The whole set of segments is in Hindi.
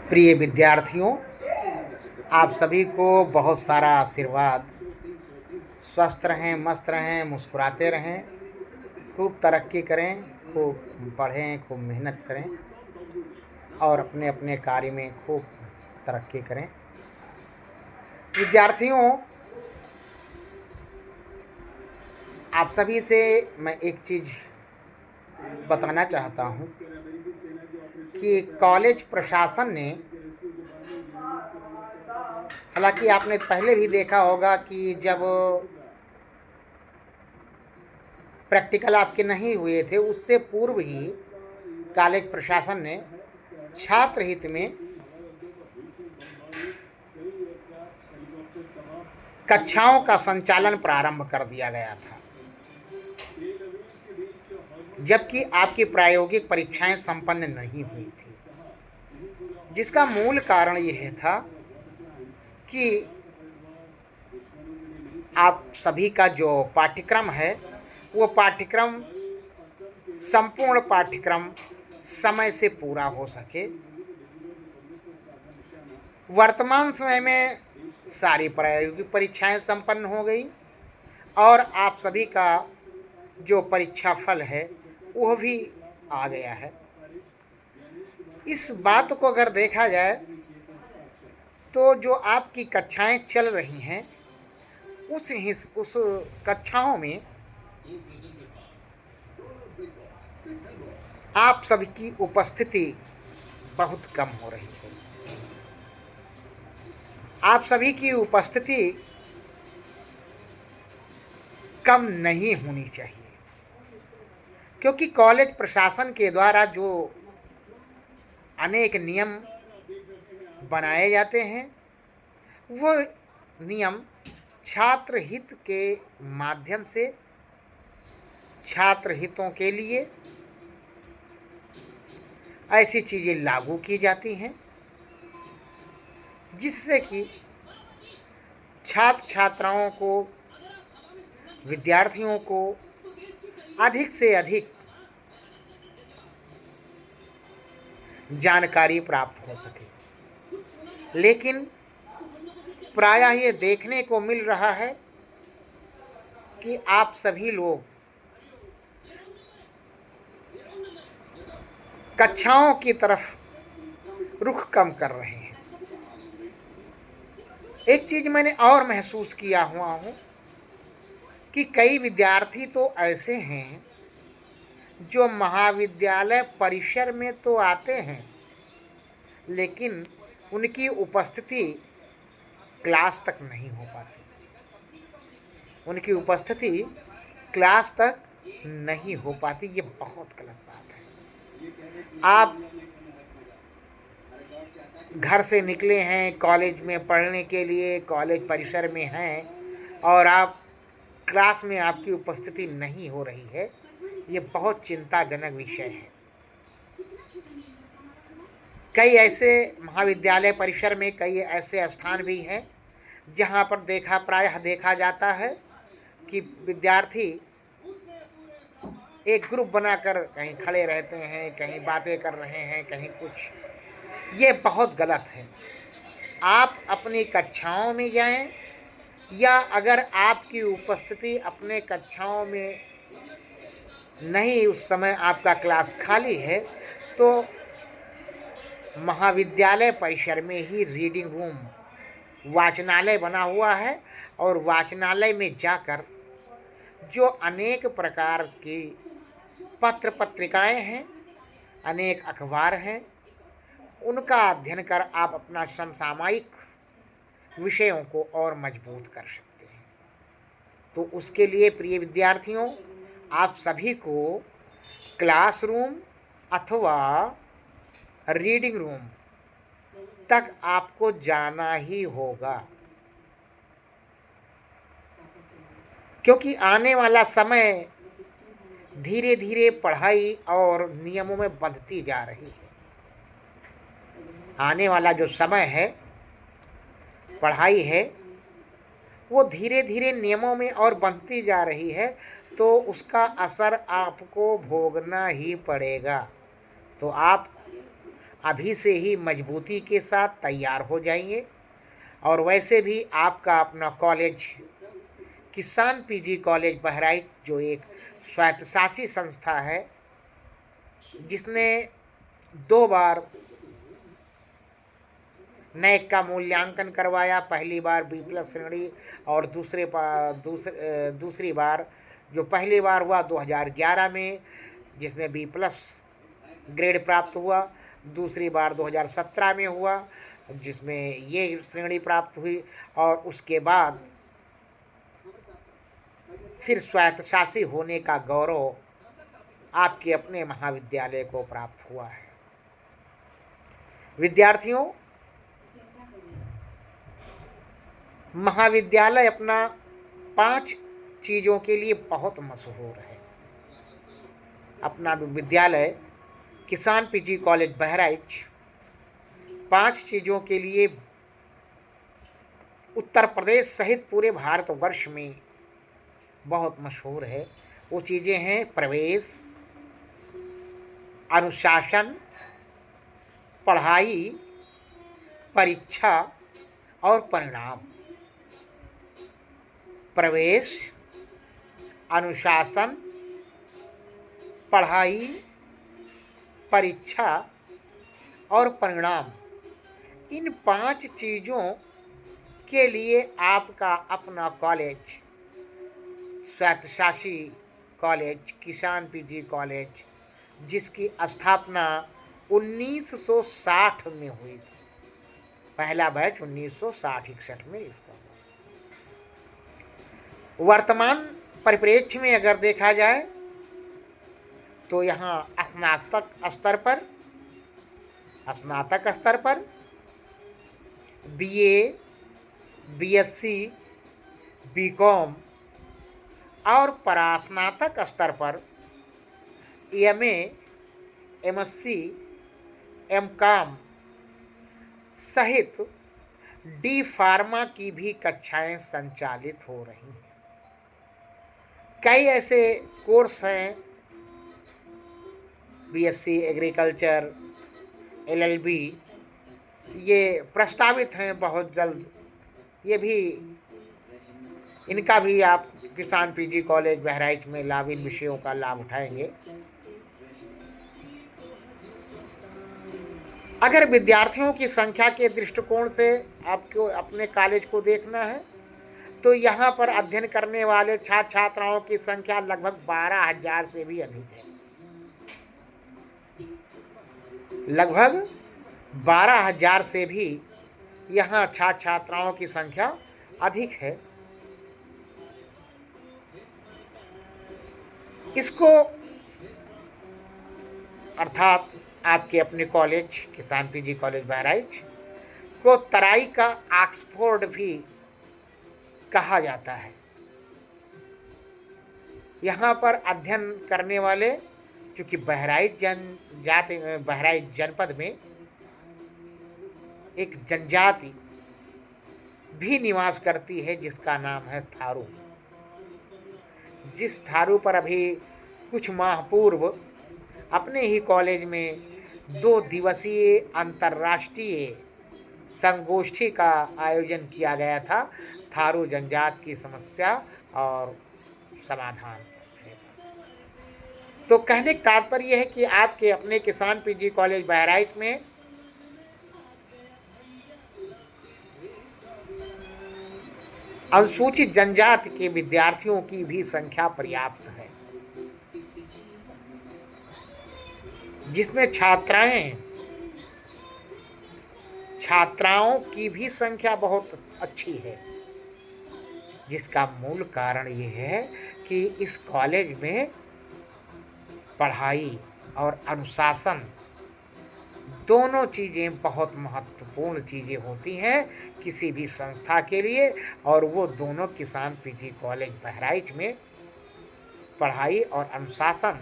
प्रिय विद्यार्थियों, आप सभी को बहुत सारा आशीर्वाद। स्वस्थ रहें, मस्त रहें, मुस्कुराते रहें, खूब तरक्की करें, खूब पढ़ें, खूब मेहनत करें और अपने अपने कार्य में खूब तरक्की करें। विद्यार्थियों, आप सभी से मैं एक चीज़ बताना चाहता हूँ कि कॉलेज प्रशासन ने, हालांकि आपने पहले भी देखा होगा कि जब प्रैक्टिकल आपके नहीं हुए थे उससे पूर्व ही कॉलेज प्रशासन ने छात्र हित में कक्षाओं का संचालन प्रारंभ कर दिया गया था, जबकि आपकी प्रायोगिक परीक्षाएं संपन्न नहीं हुई थी। जिसका मूल कारण यह था कि आप सभी का जो पाठ्यक्रम है वो पाठ्यक्रम, संपूर्ण पाठ्यक्रम समय से पूरा हो सके। वर्तमान समय में सारी प्रायोगिक परीक्षाएं संपन्न हो गई और आप सभी का जो परीक्षा फल है वह भी आ गया है। इस बात को अगर देखा जाए तो जो आपकी कक्षाएं चल रही हैं उस कक्षाओं में आप सभी की उपस्थिति बहुत कम हो रही है। आप सभी की उपस्थिति कम नहीं होनी चाहिए, क्योंकि कॉलेज प्रशासन के द्वारा जो अनेक नियम बनाए जाते हैं वो नियम छात्र हित के माध्यम से छात्र हितों के लिए ऐसी चीज़ें लागू की जाती हैं जिससे कि छात्र छात्राओं को, विद्यार्थियों को अधिक से अधिक जानकारी प्राप्त हो सके। लेकिन प्रायः ये देखने को मिल रहा है कि आप सभी लोग कक्षाओं की तरफ रुख कम कर रहे हैं। एक चीज़ मैंने और महसूस किया हुआ हूँ कि कई विद्यार्थी तो ऐसे हैं जो महाविद्यालय परिसर में तो आते हैं लेकिन उनकी उपस्थिति क्लास तक नहीं हो पाती। उनकी उपस्थिति क्लास तक नहीं हो पाती। ये बहुत गलत बात है। आप घर से निकले हैं कॉलेज में पढ़ने के लिए, कॉलेज परिसर में हैं और आप क्लास में आपकी उपस्थिति नहीं हो रही है, ये बहुत चिंताजनक विषय है। कई ऐसे महाविद्यालय परिसर में कई ऐसे स्थान भी हैं जहाँ पर प्रायः देखा जाता है कि विद्यार्थी एक ग्रुप बनाकर कहीं खड़े रहते हैं, कहीं बातें कर रहे हैं, कहीं कुछ। ये बहुत गलत है। आप अपनी कक्षाओं में जाएं, या अगर आपकी उपस्थिति अपने कक्षाओं में नहीं, उस समय आपका क्लास खाली है, तो महाविद्यालय परिसर में ही रीडिंग रूम, वाचनालय बना हुआ है और वाचनालय में जाकर जो अनेक प्रकार की पत्र पत्रिकाएं हैं, अनेक अखबार हैं, उनका अध्ययन कर आप अपना समसामयिक विषयों को और मजबूत कर सकते हैं। तो उसके लिए प्रिय विद्यार्थियों, आप सभी को क्लासरूम अथवा रीडिंग रूम तक आपको जाना ही होगा, क्योंकि आने वाला समय धीरे धीरे पढ़ाई और नियमों में बंधती जा रही है। आने वाला जो समय है, पढ़ाई है, वो धीरे धीरे नियमों में और बनती जा रही है, तो उसका असर आपको भोगना ही पड़ेगा। तो आप अभी से ही मजबूती के साथ तैयार हो जाइए। और वैसे भी आपका अपना कॉलेज किसान पीजी कॉलेज बहराइच, जो एक स्वायत्तशासी संस्था है, जिसने 2 बार नैक का मूल्यांकन करवाया, पहली बार B+ श्रेणी और दूसरी बार, जो पहली बार हुआ 2011 में, जिसमें B+ ग्रेड प्राप्त हुआ, दूसरी बार 2017 में हुआ, जिसमें ये श्रेणी प्राप्त हुई, और उसके बाद फिर स्वायत्तशासी होने का गौरव आपके अपने महाविद्यालय को प्राप्त हुआ है। विद्यार्थियों, महाविद्यालय अपना 5 चीज़ों के लिए बहुत मशहूर है। अपना विद्यालय किसान पीजी कॉलेज बहराइच 5 चीज़ों के लिए उत्तर प्रदेश सहित पूरे भारतवर्ष में बहुत मशहूर है। वो चीज़ें हैं प्रवेश, अनुशासन, पढ़ाई, परीक्षा और परिणाम। प्रवेश, अनुशासन, पढ़ाई, परीक्षा और परिणाम, इन 5 चीज़ों के लिए आपका अपना कॉलेज, स्वायत्तशासी कॉलेज किसान पीजी कॉलेज, जिसकी स्थापना 1960 में हुई थी। पहला बैच 1960-61 में इसका हुआ। वर्तमान परिप्रेक्ष्य में अगर देखा जाए तो यहाँ स्नातक स्तर पर BA, BSc, BCom और परास्नातक स्तर पर MA, MSc, MCom सहित D फार्मा की भी कक्षाएं संचालित हो रही हैं। कई ऐसे कोर्स हैं, BSc एग्रीकल्चर, LLB, ये प्रस्तावित हैं बहुत जल्द। ये भी, इनका भी आप किसान पीजी कॉलेज बहराइच में इन विषयों का लाभ उठाएंगे। अगर विद्यार्थियों की संख्या के दृष्टिकोण से आपको अपने कॉलेज को देखना है, तो यहाँ पर अध्ययन करने वाले छात्र छात्राओं की संख्या लगभग 12,000 से भी अधिक है। लगभग 12,000 से भी यहाँ छात्र छात्राओं की संख्या अधिक है। इसको अर्थात आपके अपने कॉलेज किसान पीजी कॉलेज बहराइच को तराई का ऑक्सफोर्ड भी कहा जाता है। यहाँ पर अध्ययन करने वाले, चूँकि बहराइच जनपद में एक जनजाति भी निवास करती है जिसका नाम है थारू। जिस थारू पर अभी कुछ माह पूर्व अपने ही कॉलेज में 2 दिवसीय अंतर्राष्ट्रीय संगोष्ठी का आयोजन किया गया था, थारू जनजाति की समस्या और समाधान। तो कहने का तात्पर्य है कि आपके अपने किसान पीजी कॉलेज बहराइच में अनुसूचित जनजाति के विद्यार्थियों की भी संख्या पर्याप्त है, जिसमें छात्राओं की भी संख्या बहुत अच्छी है। जिसका मूल कारण ये है कि इस कॉलेज में पढ़ाई और अनुशासन दोनों चीज़ें बहुत महत्वपूर्ण चीज़ें होती हैं किसी भी संस्था के लिए, और वो दोनों किसान पीजी कॉलेज बहराइच में पढ़ाई और अनुशासन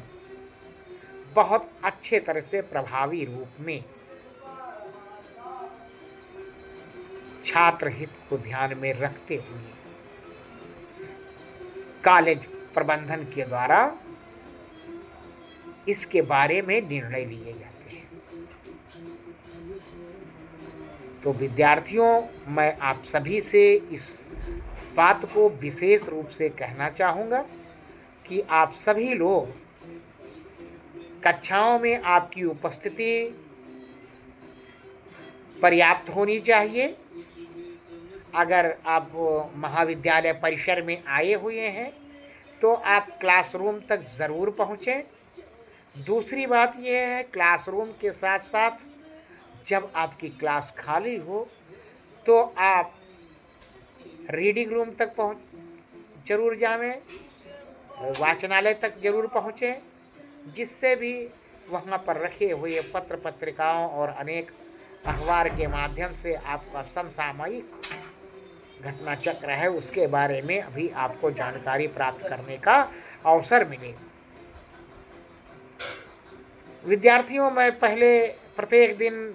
बहुत अच्छे तरह से प्रभावी रूप में छात्र हित को ध्यान में रखते हुए कॉलेज प्रबंधन के द्वारा इसके बारे में निर्णय लिए जाते हैं। तो विद्यार्थियों, मैं आप सभी से इस बात को विशेष रूप से कहना चाहूँगा कि आप सभी लोग कक्षाओं में आपकी उपस्थिति पर्याप्त होनी चाहिए। अगर आप महाविद्यालय परिसर में आए हुए हैं तो आप क्लासरूम तक ज़रूर पहुँचें। दूसरी बात यह है, क्लासरूम के साथ साथ जब आपकी क्लास खाली हो तो आप रीडिंग रूम तक जरूर जाएं, वाचनालय तक जरूर पहुँचें, जिससे भी वहाँ पर रखे हुए पत्र पत्रिकाओं और अनेक अखबार के माध्यम से आपका समसामयिक घटना चक्र है उसके बारे में अभी आपको जानकारी प्राप्त करने का अवसर मिले। विद्यार्थियों, मैं पहले प्रत्येक दिन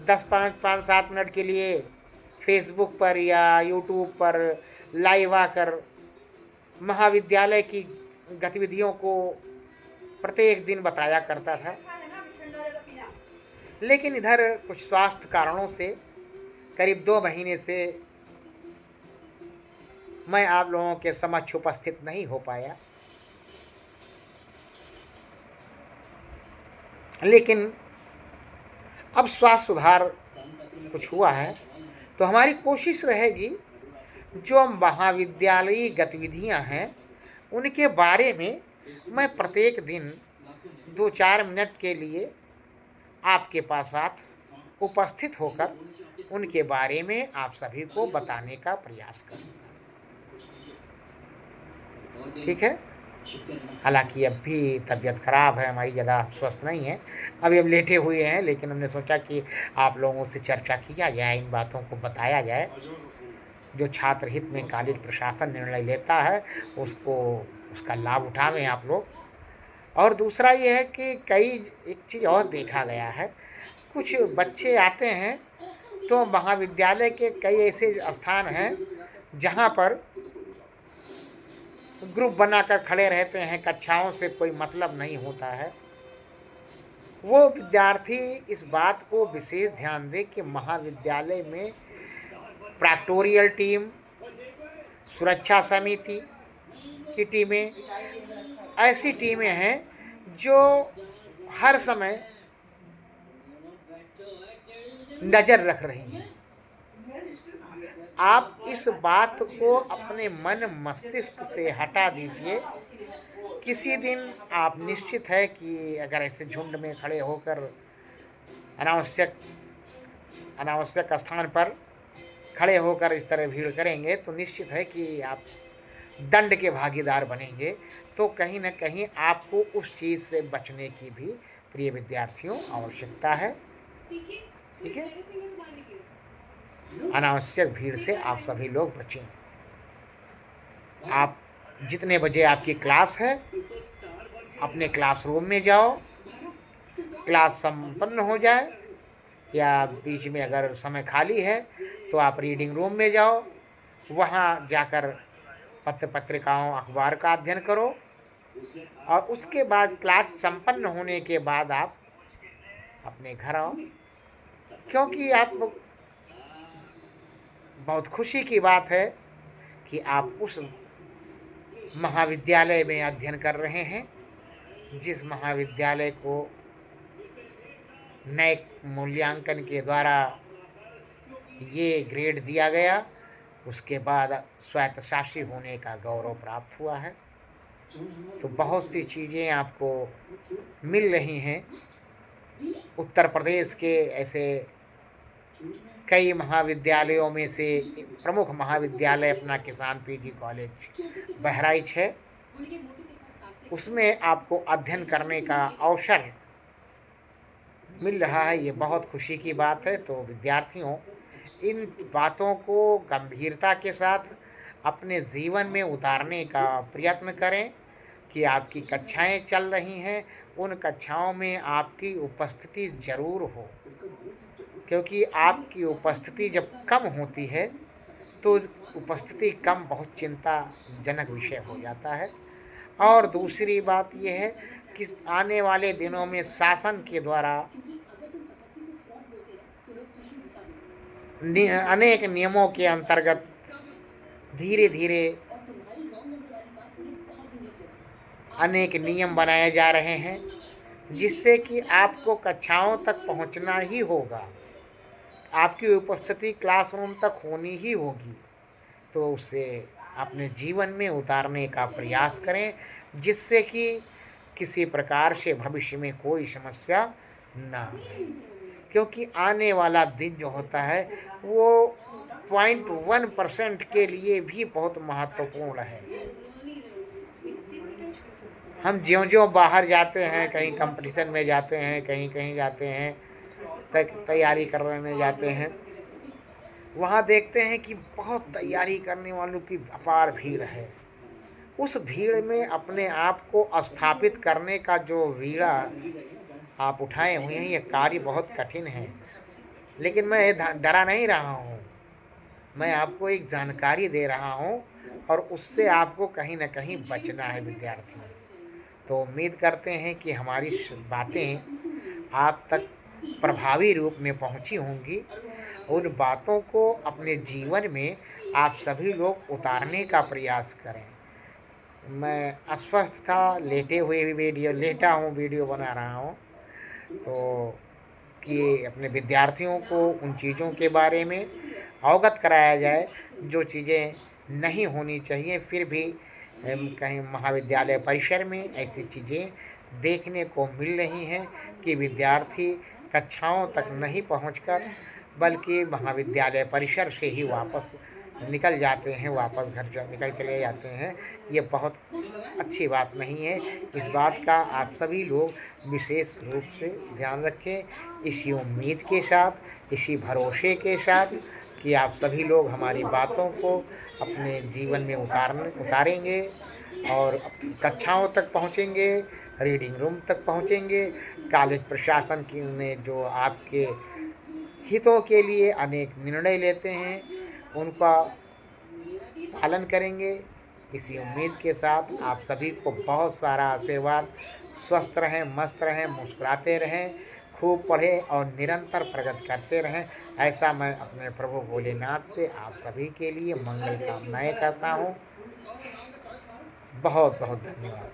5-7 मिनट के लिए फेसबुक पर या यूट्यूब पर लाइव आकर महाविद्यालय की गतिविधियों को प्रत्येक दिन बताया करता था, लेकिन इधर कुछ स्वास्थ्य कारणों से करीब 2 महीने से मैं आप लोगों के समक्ष उपस्थित नहीं हो पाया। लेकिन अब स्वास्थ्य सुधार कुछ हुआ है तो हमारी कोशिश रहेगी जो महाविद्यालयी गतिविधियां हैं उनके बारे में मैं प्रत्येक दिन 2-4 मिनट के लिए आपके पास उपस्थित होकर उनके बारे में आप सभी को बताने का प्रयास करूँगा। ठीक है। हालांकि अब भी तबीयत खराब है, हमारी ज़्यादा स्वस्थ नहीं है, अभी हम लेटे हुए हैं, लेकिन हमने सोचा कि आप लोगों से चर्चा किया जाए, इन बातों को बताया जाए। जो छात्र हित में कॉलेज प्रशासन निर्णय लेता है उसका लाभ उठावें आप लोग। और दूसरा ये है कि एक चीज़ और देखा गया है, कुछ बच्चे आते हैं तो महाविद्यालय के कई ऐसे स्थान हैं जहाँ पर ग्रुप बनाकर खड़े रहते हैं, कक्षाओं से कोई मतलब नहीं होता है। वो विद्यार्थी इस बात को विशेष ध्यान दें कि महाविद्यालय में प्रैक्टोरियल टीम, सुरक्षा समिति की टीमें, ऐसी टीमें हैं जो हर समय नज़र रख रही हैं। आप इस बात को अपने मन मस्तिष्क से हटा दीजिए। किसी दिन आप निश्चित है कि अगर ऐसे झुंड में खड़े होकर अनावश्यक स्थान पर खड़े होकर इस तरह भीड़ करेंगे तो निश्चित है कि आप दंड के भागीदार बनेंगे। तो कहीं न कहीं आपको उस चीज़ से बचने की भी, प्रिय विद्यार्थियों, आवश्यकता है। ठीक है। अनावश्यक भीड़ से आप सभी लोग बचें। आप जितने बजे आपकी क्लास है अपने क्लासरूम में जाओ, क्लास संपन्न हो जाए या बीच में अगर समय खाली है तो आप रीडिंग रूम में जाओ, वहाँ जाकर पत्र पत्रिकाओं अखबार का अध्ययन करो और उसके बाद क्लास संपन्न होने के बाद आप अपने घर आओ। क्योंकि आप, बहुत खुशी की बात है कि आप उस महाविद्यालय में अध्ययन कर रहे हैं जिस महाविद्यालय को नए मूल्यांकन के द्वारा ये ग्रेड दिया गया, उसके बाद स्वायत्तशासी होने का गौरव प्राप्त हुआ है। तो बहुत सी चीज़ें आपको मिल रही हैं। उत्तर प्रदेश के ऐसे कई महाविद्यालयों में से प्रमुख महाविद्यालय अपना किसान पीजी कॉलेज बहराइच है, उसमें आपको अध्ययन करने का अवसर मिल रहा है। ये बहुत खुशी की बात है। तो विद्यार्थियों, इन बातों को गंभीरता के साथ अपने जीवन में उतारने का प्रयत्न करें कि आपकी कक्षाएं चल रही हैं, उन कक्षाओं में आपकी उपस्थिति ज़रूर हो, क्योंकि आपकी उपस्थिति जब कम होती है तो उपस्थिति कम बहुत चिंताजनक विषय हो जाता है। और दूसरी बात ये है कि आने वाले दिनों में शासन के द्वारा अनेक नियमों के अंतर्गत धीरे धीरे अनेक नियम बनाए जा रहे हैं, जिससे कि आपको कक्षाओं तक पहुंचना ही होगा, आपकी उपस्थिति क्लासरूम तक होनी ही होगी। तो उसे अपने जीवन में उतारने का प्रयास करें, जिससे कि किसी प्रकार से भविष्य में कोई समस्या ना आए। क्योंकि आने वाला दिन जो होता है वो 0.1% के लिए भी बहुत महत्वपूर्ण है। हम ज्यों-ज्यों बाहर जाते हैं, कहीं कंपटीशन में जाते हैं, कहीं-कहीं जाते हैं, तैयारी करने जाते हैं, वहाँ देखते हैं कि बहुत तैयारी करने वालों की अपार भीड़ है। उस भीड़ में अपने आप को स्थापित करने का जो बीड़ा आप उठाए हुए हैं, ये कार्य बहुत कठिन है। लेकिन मैं डरा नहीं रहा हूँ, मैं आपको एक जानकारी दे रहा हूँ और उससे आपको कहीं न कहीं बचना है विद्यार्थी। तो उम्मीद करते हैं कि हमारी बातें आप तक प्रभावी रूप में पहुँची होंगी। उन बातों को अपने जीवन में आप सभी लोग उतारने का प्रयास करें। मैं अस्वस्थ था, लेटा हूँ, वीडियो बना रहा हूँ। तो कि अपने विद्यार्थियों को उन चीज़ों के बारे में अवगत कराया जाए, जो चीज़ें नहीं होनी चाहिए। फिर भी कहीं महाविद्यालय परिसर में ऐसी चीज़ें देखने को मिल रही हैं कि विद्यार्थी कक्षाओं तक नहीं पहुंचकर बल्कि महाविद्यालय परिसर से ही वापस निकल जाते हैं, वापस घर निकल चले जाते हैं। ये बहुत अच्छी बात नहीं है। इस बात का आप सभी लोग विशेष रूप से ध्यान रखें, इसी उम्मीद के साथ, इसी भरोसे के साथ कि आप सभी लोग हमारी बातों को अपने जीवन में उतारेंगे और कक्षाओं तक पहुँचेंगे, रीडिंग रूम तक पहुँचेंगे। कॉलेज प्रशासन की ने जो आपके हितों के लिए अनेक निर्णय लेते हैं, उनका पालन करेंगे। इसी उम्मीद के साथ आप सभी को बहुत सारा आशीर्वाद। स्वस्थ रहें, मस्त रहें, मुस्कुराते रहें, खूब पढ़ें और निरंतर प्रगति करते रहें। ऐसा मैं अपने प्रभु भोलेनाथ से आप सभी के लिए मंगल कामनाएं करता हूँ। बहुत बहुत धन्यवाद।